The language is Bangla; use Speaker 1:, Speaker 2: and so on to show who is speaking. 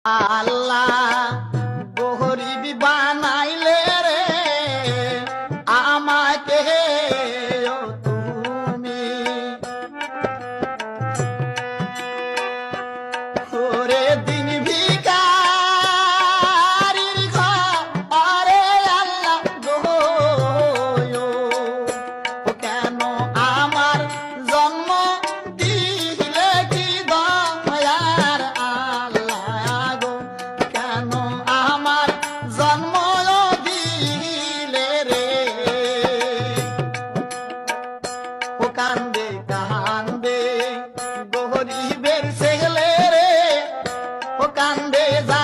Speaker 1: আল্লাহ গরিব বানাইলে রে আমাকে ও তুমি ওরে দিন ভিখারির ঘরে আল্লাহ গো ও কেন আমার জন্ম দিলে কি দয়ার আল্লাহ গো কেন আমার জন্ম দিলে রে ও কান্দে কান্দে গরিবের ছেলে রে ও কান্দে যা